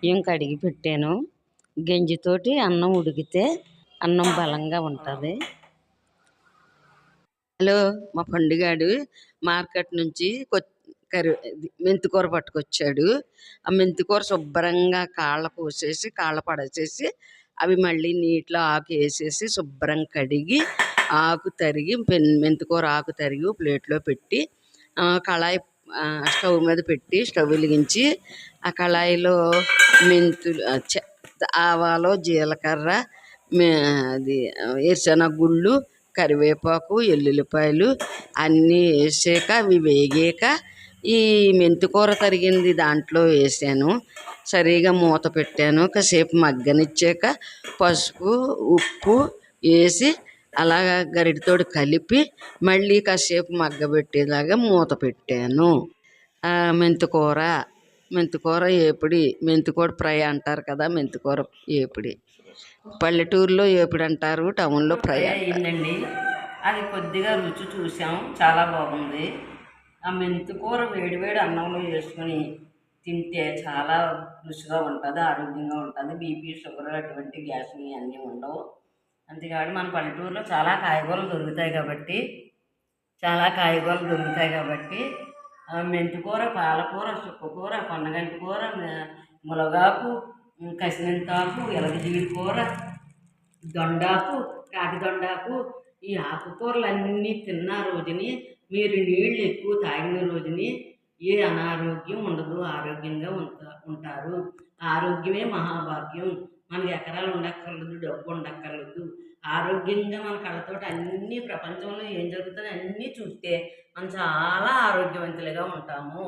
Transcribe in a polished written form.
బియ్యం కడిగి పెట్టాను. గంజితోటి అన్నం ఉడికితే అన్నం బలంగా ఉంటుంది. హలో, మా పండుగాడు మార్కెట్ నుంచి మెంతికూర పట్టుకొచ్చాడు. ఆ మెంతికూర శుభ్రంగా కాళ్ళ పోసేసి కాళ్ళ పడేసేసి అవి మళ్ళీ నీటిలో ఆకు వేసేసి శుభ్రంగా కడిగి ఆకు తరిగి మెంతికూర ఆకు తరిగి ప్లేట్లో పెట్టి కళాయి స్టవ్ మీద పెట్టి స్టవ్ వెలిగించి ఆ కళాయిలో మెంతులు ఆవాలు జీలకర్ర అది వేరుశనగ గుళ్ళు కరివేపాకు ఎల్లుల్లిపాయలు అన్నీ వేసాక అవి వేగాక ఈ మెంతికూర తరిగింది దాంట్లో వేసాను. సరిగా మూత పెట్టాను. కాసేపు మగ్గనిచ్చాక పసుపు ఉప్పు వేసి అలాగా గరిటతోటి కలిపి మళ్ళీ కాసేపు మగ్గబెట్టేలాగా మూత పెట్టాను. మెంతికూర ఏపిడి, మెంతికూర ఫ్రై అంటారు కదా, మెంతికూర ఏపిడి. పల్లెటూరులో ఏపిడి అంటారు, టౌన్లో ఫ్రై అయిందండి. అది కొద్దిగా రుచి చూసాం, చాలా బాగుంది. ఆ మెంతికూర వేడివేడి అన్నంలో వేసుకొని తింటే చాలా రుచిగా ఉంటుంది, ఆరోగ్యంగా ఉంటుంది. బీపీ షుగర్ అటువంటి గ్యాస్ అన్నీ ఉండవు. అంతేకాదు మన పల్లెటూరులో చాలా కాయగూరలు దొరుకుతాయి కాబట్టి మెంతికూర, పాలకూర, చుక్కకూర, పొన్నగంటి కూర, మునగాకు, కసినంతాకు, ఎలగజీడి కూర, దొండాకు, కాకి దొండాకు, ఈ ఆకుకూరలన్నీ తిన్న రోజుని మీరు నీళ్ళు ఎక్కువ తాగిన రోజుని ఏ అనారోగ్యం ఉండదు, ఆరోగ్యంగా ఉంటారు. ఆరోగ్యమే మహాభాగ్యం. మనకి ఎకరాలు ఉండక్కర్లేదు, డబ్బు ఉండక్కర్లేదు. ఆరోగ్యంగా మన కళ్ళతోటి అన్నీ ప్రపంచంలో ఏం జరుగుతుందో అన్నీ చూస్తే మనం చాలా ఆరోగ్యవంతులుగా ఉంటాము.